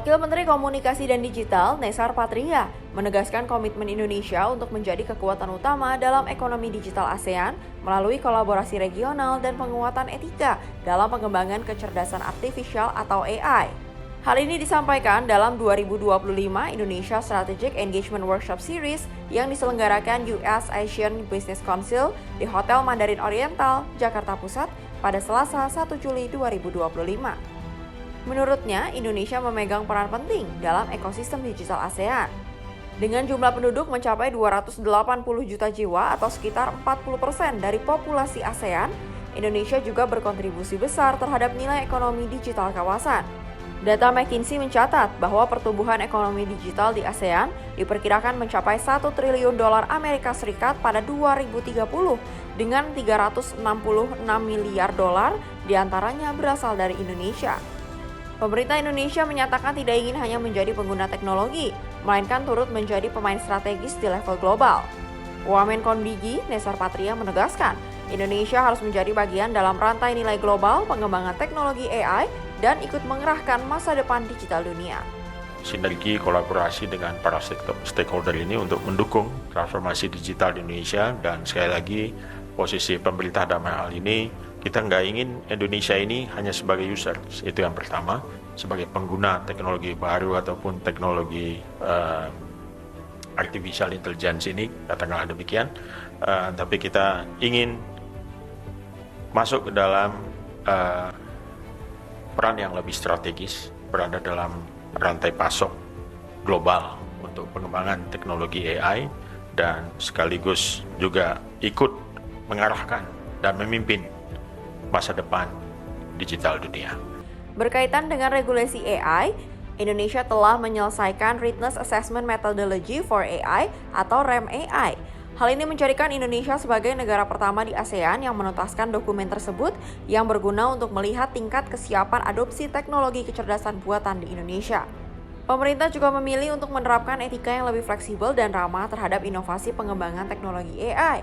Wakil Menteri Komunikasi dan Digital, Nesar Patria, menegaskan komitmen Indonesia untuk menjadi kekuatan utama dalam ekonomi digital ASEAN melalui kolaborasi regional dan penguatan etika dalam pengembangan kecerdasan artifisial atau AI. Hal ini disampaikan dalam 2025 Indonesia Strategic Engagement Workshop Series yang diselenggarakan US Asian Business Council di Hotel Mandarin Oriental, Jakarta Pusat pada Selasa 1 Juli 2025. Menurutnya, Indonesia memegang peran penting dalam ekosistem digital ASEAN. Dengan jumlah penduduk mencapai 280 juta jiwa atau sekitar 40% dari populasi ASEAN, Indonesia juga berkontribusi besar terhadap nilai ekonomi digital kawasan. Data McKinsey mencatat bahwa pertumbuhan ekonomi digital di ASEAN diperkirakan mencapai 1 triliun dolar Amerika Serikat pada 2030 dengan 366 miliar dolar diantaranya berasal dari Indonesia. Pemerintah Indonesia menyatakan tidak ingin hanya menjadi pengguna teknologi, melainkan turut menjadi pemain strategis di level global. Wamen Konbigi, Nesar Patria menegaskan, Indonesia harus menjadi bagian dalam rantai nilai global pengembangan teknologi AI dan ikut mengerahkan masa depan digital dunia. Sinergi kolaborasi dengan para stakeholder ini untuk mendukung transformasi digital di Indonesia, dan sekali lagi posisi pemerintah dalam hal ini kita nggak ingin Indonesia ini hanya sebagai user, itu yang pertama, sebagai pengguna teknologi baru ataupun teknologi artificial intelligence ini, katakanlah demikian, tapi kita ingin masuk ke dalam peran yang lebih strategis, berada dalam rantai pasok global untuk pengembangan teknologi AI dan sekaligus juga ikut mengarahkan dan memimpin masa depan digital dunia. Berkaitan dengan regulasi AI, Indonesia telah menyelesaikan Readiness Assessment Methodology for AI atau RAMP-AI. Hal ini menjadikan Indonesia sebagai negara pertama di ASEAN yang menuntaskan dokumen tersebut yang berguna untuk melihat tingkat kesiapan adopsi teknologi kecerdasan buatan di Indonesia. Pemerintah juga memilih untuk menerapkan etika yang lebih fleksibel dan ramah terhadap inovasi pengembangan teknologi AI.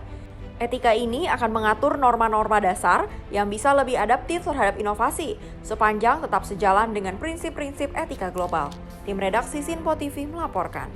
Etika ini akan mengatur norma-norma dasar yang bisa lebih adaptif terhadap inovasi, sepanjang tetap sejalan dengan prinsip-prinsip etika global. Tim redaksi Sinpo TV melaporkan.